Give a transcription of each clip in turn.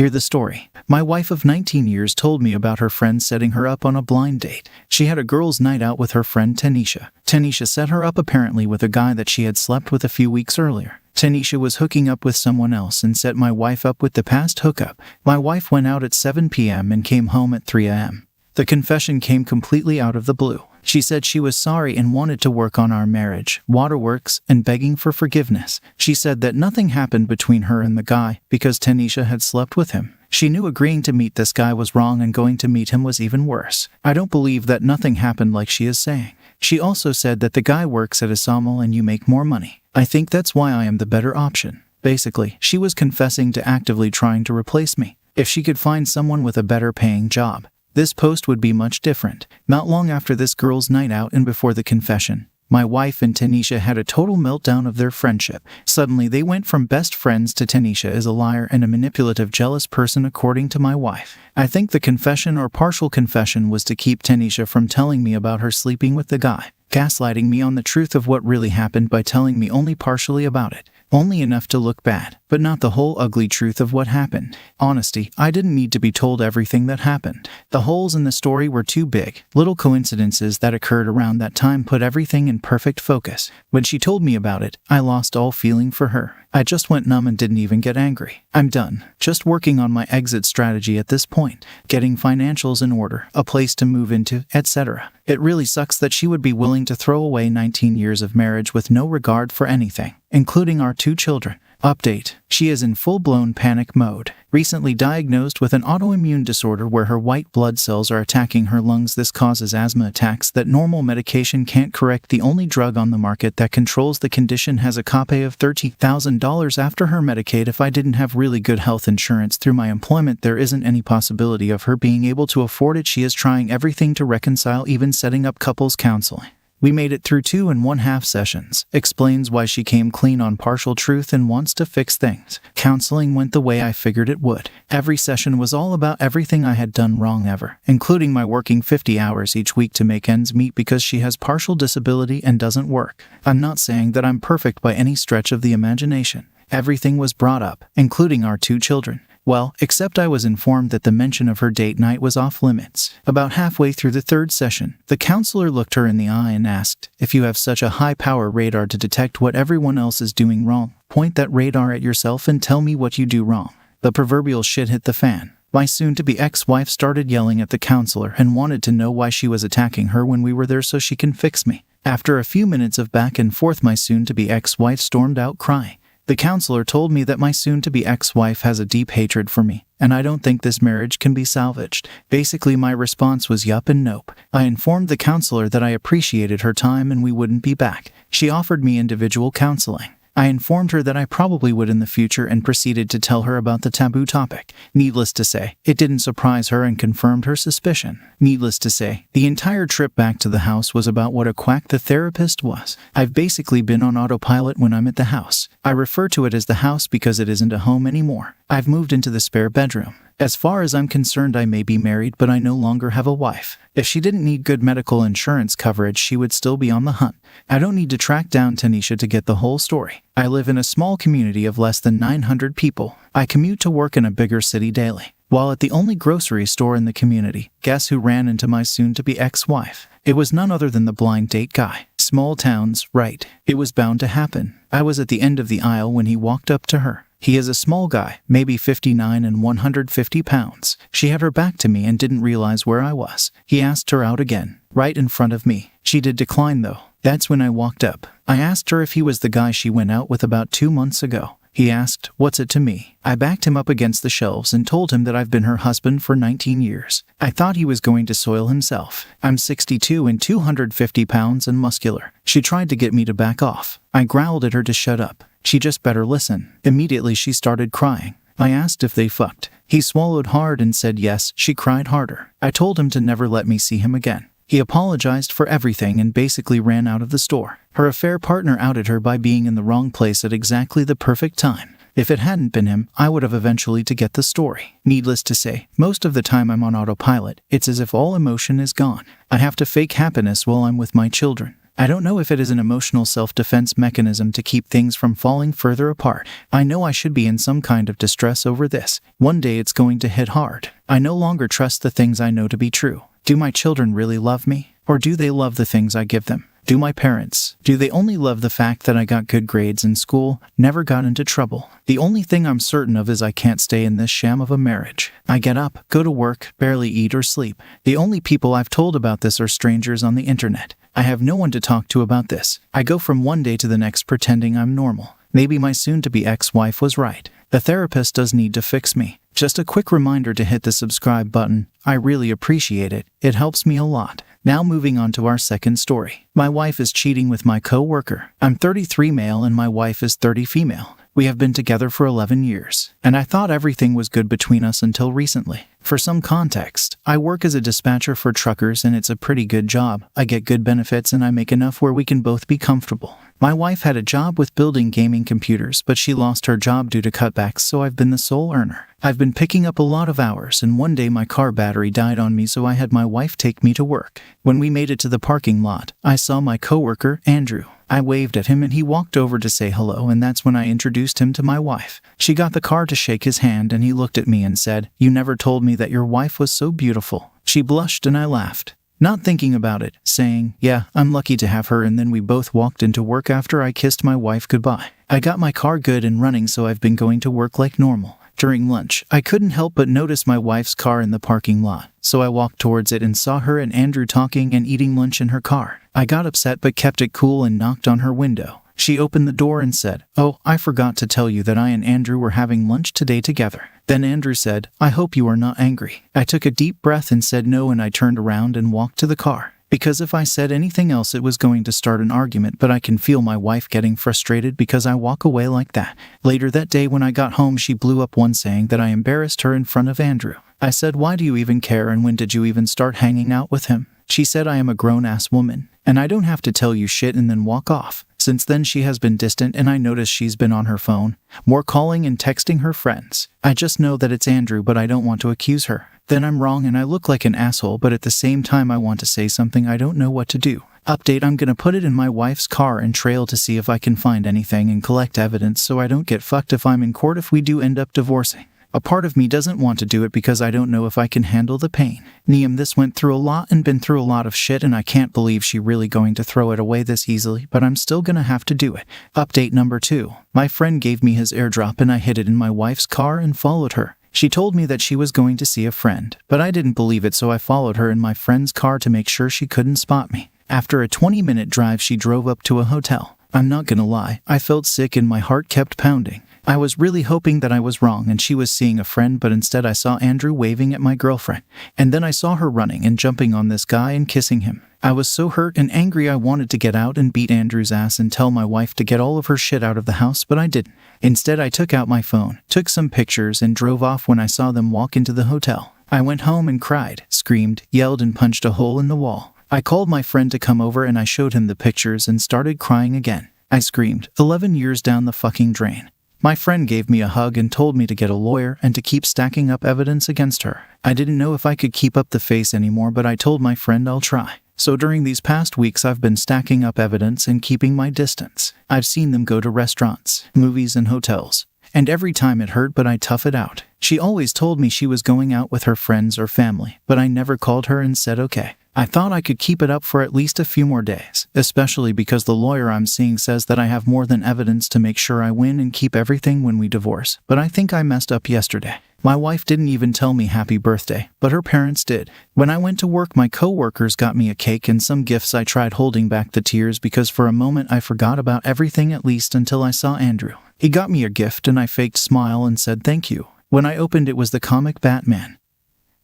Hear the story. My wife of 19 years told me about her friend setting her up on a blind date. She had a girls' night out with her friend Tanisha. Tanisha set her up apparently with a guy that she had slept with a few weeks earlier. Tanisha was hooking up with someone else and set my wife up with the past hookup. My wife went out at 7 p.m. and came home at 3 a.m. The confession came completely out of the blue. She said she was sorry and wanted to work on our marriage, waterworks, and begging for forgiveness. She said that nothing happened between her and the guy because Tanisha had slept with him. She knew agreeing to meet this guy was wrong and going to meet him was even worse. I don't believe that nothing happened like she is saying. She also said that the guy works at a sawmill and you make more money. I think that's why I am the better option. Basically, she was confessing to actively trying to replace me. If she could find someone with a better paying job, this post would be much different. Not long after this girl's night out and before the confession, my wife and Tanisha had a total meltdown of their friendship. Suddenly, they went from best friends to Tanisha is a liar and a manipulative, jealous person according to my wife. I think the confession or partial confession was to keep Tanisha from telling me about her sleeping with the guy, gaslighting me on the truth of what really happened by telling me only partially about it. Only enough to look bad, but not the whole ugly truth of what happened. Honesty, I didn't need to be told everything that happened. The holes in the story were too big. Little coincidences that occurred around that time put everything in perfect focus. When she told me about it, I lost all feeling for her. I just went numb and didn't even get angry. I'm done. Just working on my exit strategy at this point. Getting financials in order, a place to move into, etc. It really sucks that she would be willing to throw away 19 years of marriage with no regard for anything, including our 2 children. Update. She is in full-blown panic mode. Recently diagnosed with an autoimmune disorder where her white blood cells are attacking her lungs. This causes asthma attacks that normal medication can't correct. The only drug on the market that controls the condition has a copay of $30,000 after her Medicaid. If I didn't have really good health insurance through my employment, there isn't any possibility of her being able to afford it. She is trying everything to reconcile, even setting up couples counseling. We made it through 2.5 sessions. Explains why she came clean on partial truth and wants to fix things. Counseling went the way I figured it would. Every session was all about everything I had done wrong ever, including my working 50 hours each week to make ends meet because she has partial disability and doesn't work. I'm not saying that I'm perfect by any stretch of the imagination. Everything was brought up, including our 2 children. Well, except I was informed that the mention of her date night was off limits. About halfway through the 3rd session, the counselor looked her in the eye and asked, if you have such a high-power radar to detect what everyone else is doing wrong, point that radar at yourself and tell me what you do wrong. The proverbial shit hit the fan. My soon-to-be ex-wife started yelling at the counselor and wanted to know why she was attacking her when we were there so she can fix me. After a few minutes of back and forth, my soon-to-be ex-wife stormed out crying. The counselor told me that my soon-to-be ex-wife has a deep hatred for me, and I don't think this marriage can be salvaged. Basically, my response was yup and nope. I informed the counselor that I appreciated her time and we wouldn't be back. She offered me individual counseling. I informed her that I probably would in the future and proceeded to tell her about the taboo topic. Needless to say, it didn't surprise her and confirmed her suspicion. Needless to say, the entire trip back to the house was about what a quack the therapist was. I've basically been on autopilot when I'm at the house. I refer to it as the house because it isn't a home anymore. I've moved into the spare bedroom. As far as I'm concerned, I may be married, but I no longer have a wife. If she didn't need good medical insurance coverage, she would still be on the hunt. I don't need to track down Tanisha to get the whole story. I live in a small community of less than 900 people. I commute to work in a bigger city daily. While at the only grocery store in the community, guess who ran into my soon-to-be ex-wife? It was none other than the blind date guy. Small towns, right? It was bound to happen. I was at the end of the aisle when he walked up to her. He is a small guy, maybe 59 and 150 pounds. She had her back to me and didn't realize where I was. He asked her out again, right in front of me. She did decline though. That's when I walked up. I asked her if he was the guy she went out with about 2 months ago. He asked, "What's it to me?" I backed him up against the shelves and told him that I've been her husband for 19 years. I thought he was going to soil himself. I'm 62 and 250 pounds and muscular. She tried to get me to back off. I growled at her to shut up. She just better listen. Immediately she started crying. I asked if they fucked. He swallowed hard and said yes. She cried harder. I told him to never let me see him again. He apologized for everything and basically ran out of the store. Her affair partner outed her by being in the wrong place at exactly the perfect time. If it hadn't been him, I would have eventually to get the story. Needless to say, most of the time I'm on autopilot. It's as if all emotion is gone. I have to fake happiness while I'm with my children. I don't know if it is an emotional self-defense mechanism to keep things from falling further apart. I know I should be in some kind of distress over this. One day it's going to hit hard. I no longer trust the things I know to be true. Do my children really love me? Or do they love the things I give them? Do my parents? Do they only love the fact that I got good grades in school, never got into trouble? The only thing I'm certain of is I can't stay in this sham of a marriage. I get up, go to work, barely eat or sleep. The only people I've told about this are strangers on the internet. I have no one to talk to about this. I go from one day to the next pretending I'm normal. Maybe my soon-to-be ex-wife was right. The therapist does need to fix me. Just a quick reminder to hit the subscribe button. I really appreciate it. It helps me a lot. Now moving on to our second story. My wife is cheating with my co-worker. I'm 33 male and my wife is 30 female. We have been together for 11 years, and I thought everything was good between us until recently. For some context, I work as a dispatcher for truckers and it's a pretty good job. I get good benefits and I make enough where we can both be comfortable. My wife had a job with building gaming computers, but she lost her job due to cutbacks, so I've been the sole earner. I've been picking up a lot of hours, and one day my car battery died on me, so I had my wife take me to work. When we made it to the parking lot, I saw my coworker, Andrew. I waved at him and he walked over to say hello, and that's when I introduced him to my wife. She got the car to shake his hand and he looked at me and said, "You never told me that your wife was so beautiful." She blushed and I laughed, not thinking about it, saying, "Yeah, I'm lucky to have her," and then we both walked into work after I kissed my wife goodbye. I got my car good and running, so I've been going to work like normal. During lunch, I couldn't help but notice my wife's car in the parking lot, so I walked towards it and saw her and Andrew talking and eating lunch in her car. I got upset but kept it cool and knocked on her window. She opened the door and said, "Oh, I forgot to tell you that I and Andrew were having lunch today together." Then Andrew said, "I hope you are not angry." I took a deep breath and said no, and I turned around and walked to the car. Because if I said anything else it was going to start an argument, but I can feel my wife getting frustrated because I walk away like that. Later that day when I got home, she blew up one saying that I embarrassed her in front of Andrew. I said, "Why do you even care, and when did you even start hanging out with him?" She said, "I am a grown-ass woman, and I don't have to tell you shit," and then walk off. Since then she has been distant, and I noticed she's been on her phone, more calling and texting her friends. I just know that it's Andrew, but I don't want to accuse her. Then I'm wrong and I look like an asshole, but at the same time I want to say something. I don't know what to do. Update: I'm gonna put it in my wife's car and trail to see if I can find anything and collect evidence so I don't get fucked if I'm in court if we do end up divorcing. A part of me doesn't want to do it because I don't know if I can handle the pain. Niam, this went through a lot and been through a lot of shit, and I can't believe she really going to throw it away this easily, but I'm still gonna have to do it. Update number 2. My friend gave me his airdrop and I hid it in my wife's car and followed her. She told me that she was going to see a friend, but I didn't believe it, so I followed her in my friend's car to make sure she couldn't spot me. After a 20-minute drive, she drove up to a hotel. I'm not gonna lie, I felt sick and my heart kept pounding. I was really hoping that I was wrong and she was seeing a friend, but instead I saw Andrew waving at my girlfriend. And then I saw her running and jumping on this guy and kissing him. I was so hurt and angry I wanted to get out and beat Andrew's ass and tell my wife to get all of her shit out of the house, but I didn't. Instead I took out my phone, took some pictures, and drove off when I saw them walk into the hotel. I went home and cried, screamed, yelled, and punched a hole in the wall. I called my friend to come over and I showed him the pictures and started crying again. I screamed, 11 years down the fucking drain. My friend gave me a hug and told me to get a lawyer and to keep stacking up evidence against her. I didn't know if I could keep up the face anymore, but I told my friend I'll try. So during these past weeks I've been stacking up evidence and keeping my distance. I've seen them go to restaurants, movies, and hotels. And every time it hurt, but I tough it out. She always told me she was going out with her friends or family, but I never called her and said okay. I thought I could keep it up for at least a few more days, especially because the lawyer I'm seeing says that I have more than evidence to make sure I win and keep everything when we divorce. But I think I messed up yesterday. My wife didn't even tell me happy birthday, but her parents did. When I went to work, my co-workers got me a cake and some gifts. I tried holding back the tears because for a moment I forgot about everything, at least until I saw Andrew. He got me a gift and I faked smile and said thank you. When I opened it was the comic Batman.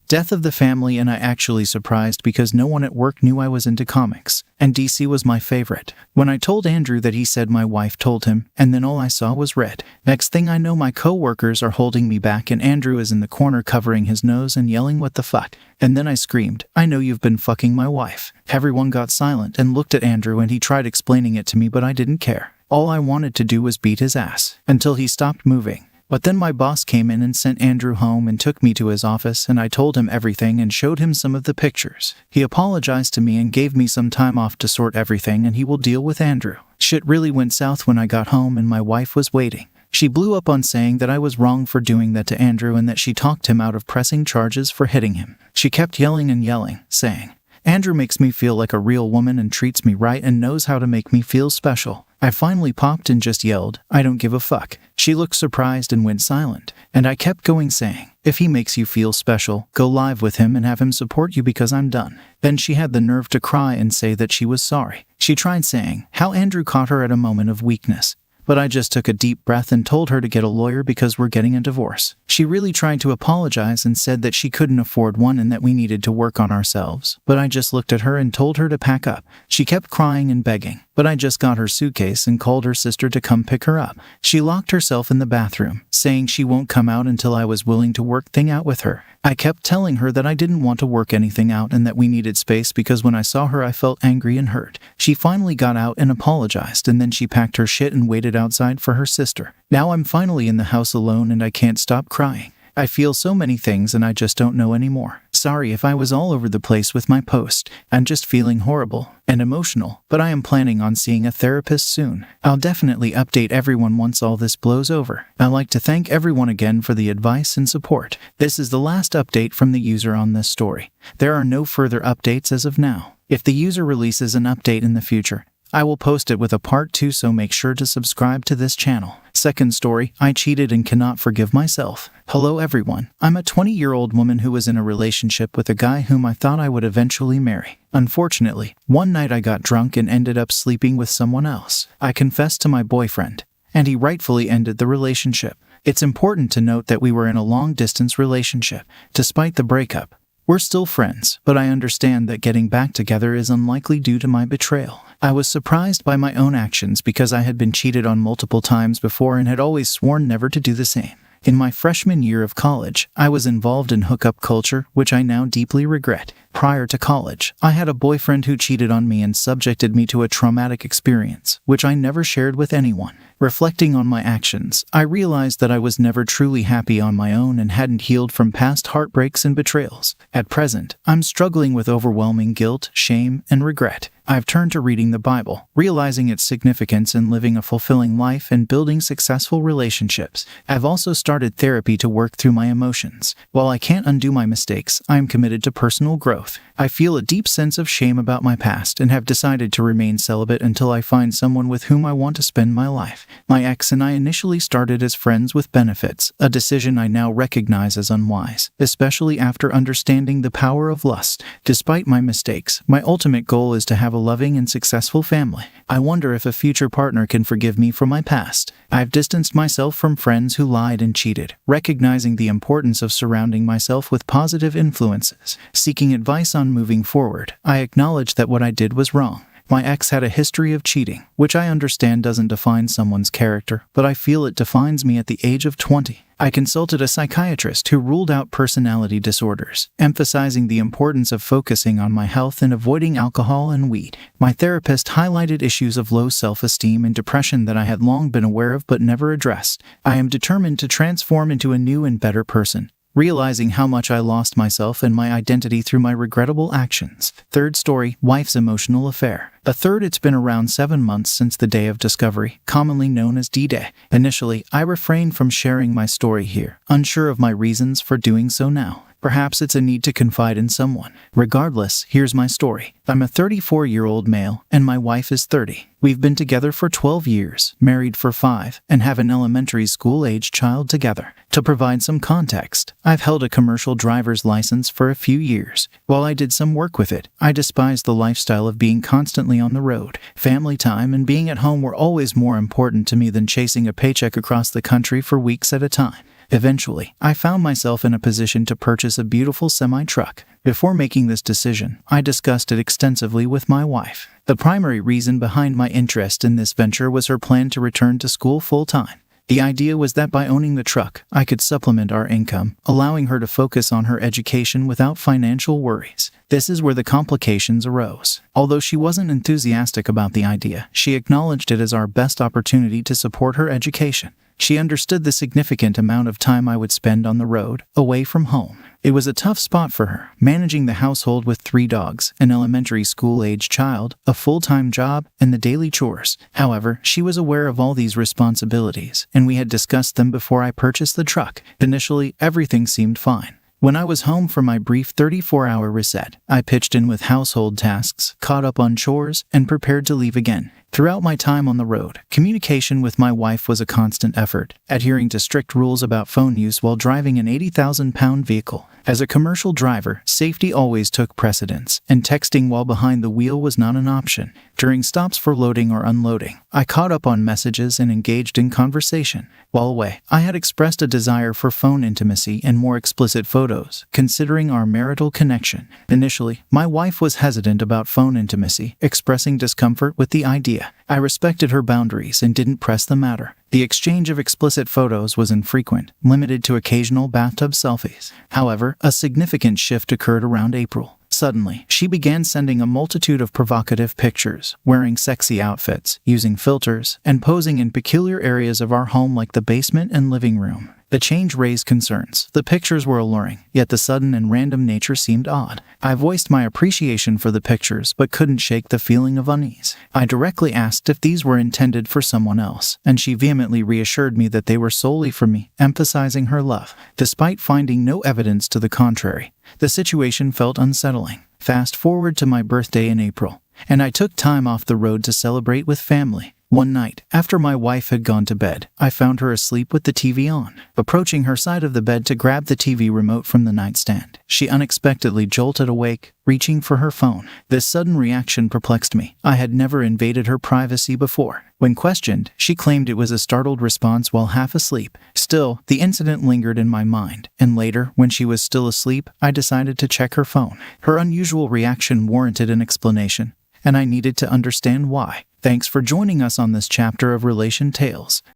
Death of the Family, and I actually surprised because no one at work knew I was into comics, and DC was my favorite. When I told Andrew that, he said my wife told him, and then all I saw was red. Next thing I know, my co-workers are holding me back and Andrew is in the corner covering his nose and yelling, "What the fuck?" And then I screamed, "I know you've been fucking my wife." Everyone got silent and looked at Andrew, and he tried explaining it to me, but I didn't care. All I wanted to do was beat his ass until he stopped moving. But then my boss came in and sent Andrew home and took me to his office, and I told him everything and showed him some of the pictures. He apologized to me and gave me some time off to sort everything, and he will deal with Andrew. Shit really went south when I got home and my wife was waiting. She blew up on saying that I was wrong for doing that to Andrew and that she talked him out of pressing charges for hitting him. She kept yelling and yelling, saying, "Andrew makes me feel like a real woman and treats me right and knows how to make me feel special." I finally popped and just yelled, "I don't give a fuck." She looked surprised and went silent, and I kept going saying, "If he makes you feel special, go live with him and have him support you because I'm done." Then she had the nerve to cry and say that she was sorry. She tried saying how Andrew caught her at a moment of weakness. But I just took a deep breath and told her to get a lawyer because we're getting a divorce. She really tried to apologize and said that she couldn't afford one and that we needed to work on ourselves. But I just looked at her and told her to pack up. She kept crying and begging. But I just got her suitcase and called her sister to come pick her up. She locked herself in the bathroom, saying she won't come out until I was willing to work things out with her. I kept telling her that I didn't want to work anything out and that we needed space because when I saw her I felt angry and hurt. She finally got out and apologized, and then she packed her shit and waited outside for her sister. Now I'm finally in the house alone and I can't stop crying. I feel so many things and I just don't know anymore. Sorry if I was all over the place with my post. I'm just feeling horrible and emotional, but I am planning on seeing a therapist soon. I'll definitely update everyone once all this blows over. I'd like to thank everyone again for the advice and support. This is the last update from the user on this story. There are no further updates as of now. If the user releases an update in the future, I will post it with a part 2, so make sure to subscribe to this channel. Second story, I cheated and cannot forgive myself. Hello everyone, I'm a 20-year-old woman who was in a relationship with a guy whom I thought I would eventually marry. Unfortunately, one night I got drunk and ended up sleeping with someone else. I confessed to my boyfriend, and he rightfully ended the relationship. It's important to note that we were in a long-distance relationship. Despite the breakup, we're still friends, but I understand that getting back together is unlikely due to my betrayal. I was surprised by my own actions because I had been cheated on multiple times before and had always sworn never to do the same. In my freshman year of college, I was involved in hookup culture, which I now deeply regret. Prior to college, I had a boyfriend who cheated on me and subjected me to a traumatic experience, which I never shared with anyone. Reflecting on my actions, I realized that I was never truly happy on my own and hadn't healed from past heartbreaks and betrayals. At present, I'm struggling with overwhelming guilt, shame, and regret. I've turned to reading the Bible, realizing its significance in living a fulfilling life and building successful relationships. I've also started therapy to work through my emotions. While I can't undo my mistakes, I am committed to personal growth. I feel a deep sense of shame about my past and have decided to remain celibate until I find someone with whom I want to spend my life. My ex and I initially started as friends with benefits, a decision I now recognize as unwise, especially after understanding the power of lust. Despite my mistakes, my ultimate goal is to have a loving and successful family. I wonder if a future partner can forgive me for my past. I've distanced myself from friends who lied and cheated, recognizing the importance of surrounding myself with positive influences. Seeking advice on moving forward, I acknowledge that what I did was wrong. My ex had a history of cheating, which I understand doesn't define someone's character, but I feel it defines me at the age of 20. I consulted a psychiatrist who ruled out personality disorders, emphasizing the importance of focusing on my health and avoiding alcohol and weed. My therapist highlighted issues of low self-esteem and depression that I had long been aware of but never addressed. I am determined to transform into a new and better person, realizing how much I lost myself and my identity through my regrettable actions. Third story, wife's emotional affair. It's been around 7 months since the day of discovery, commonly known as D-Day. Initially, I refrained from sharing my story here, unsure of my reasons for doing so now. Perhaps it's a need to confide in someone. Regardless, here's my story. I'm a 34-year-old male, and my wife is 30. We've been together for 12 years, married for 5, and have an elementary school-age child together. To provide some context, I've held a commercial driver's license for a few years. While I did some work with it, I despised the lifestyle of being constantly on the road. Family time and being at home were always more important to me than chasing a paycheck across the country for weeks at a time. Eventually, I found myself in a position to purchase a beautiful semi-truck. Before making this decision, I discussed it extensively with my wife. The primary reason behind my interest in this venture was her plan to return to school full-time. The idea was that by owning the truck, I could supplement our income, allowing her to focus on her education without financial worries. This is where the complications arose. Although she wasn't enthusiastic about the idea, she acknowledged it as our best opportunity to support her education. She understood the significant amount of time I would spend on the road, away from home. It was a tough spot for her, managing the household with 3 dogs, an elementary school-age child, a full-time job, and the daily chores. However, she was aware of all these responsibilities, and we had discussed them before I purchased the truck. Initially, everything seemed fine. When I was home for my brief 34-hour reset, I pitched in with household tasks, caught up on chores, and prepared to leave again. Throughout my time on the road, communication with my wife was a constant effort, adhering to strict rules about phone use while driving an 80,000-pound vehicle. As a commercial driver, safety always took precedence, and texting while behind the wheel was not an option. During stops for loading or unloading, I caught up on messages and engaged in conversation. While away, I had expressed a desire for phone intimacy and more explicit photos, considering our marital connection. Initially, my wife was hesitant about phone intimacy, expressing discomfort with the idea. I respected her boundaries and didn't press the matter. The exchange of explicit photos was infrequent, limited to occasional bathtub selfies. However, a significant shift occurred around April. Suddenly, she began sending a multitude of provocative pictures, wearing sexy outfits, using filters, and posing in peculiar areas of our home like the basement and living room. The change raised concerns. The pictures were alluring, yet the sudden and random nature seemed odd. I voiced my appreciation for the pictures, but couldn't shake the feeling of unease. I directly asked if these were intended for someone else, and she vehemently reassured me that they were solely for me, emphasizing her love. Despite finding no evidence to the contrary, the situation felt unsettling. Fast forward to my birthday in April, and I took time off the road to celebrate with family. One night, after my wife had gone to bed, I found her asleep with the TV on. Approaching her side of the bed to grab the TV remote from the nightstand, she unexpectedly jolted awake, reaching for her phone. This sudden reaction perplexed me. I had never invaded her privacy before. When questioned, she claimed it was a startled response while half asleep. Still, the incident lingered in my mind, and later, when she was still asleep, I decided to check her phone. Her unusual reaction warranted an explanation, and I needed to understand why. Thanks for joining us on this chapter of Relation Tales.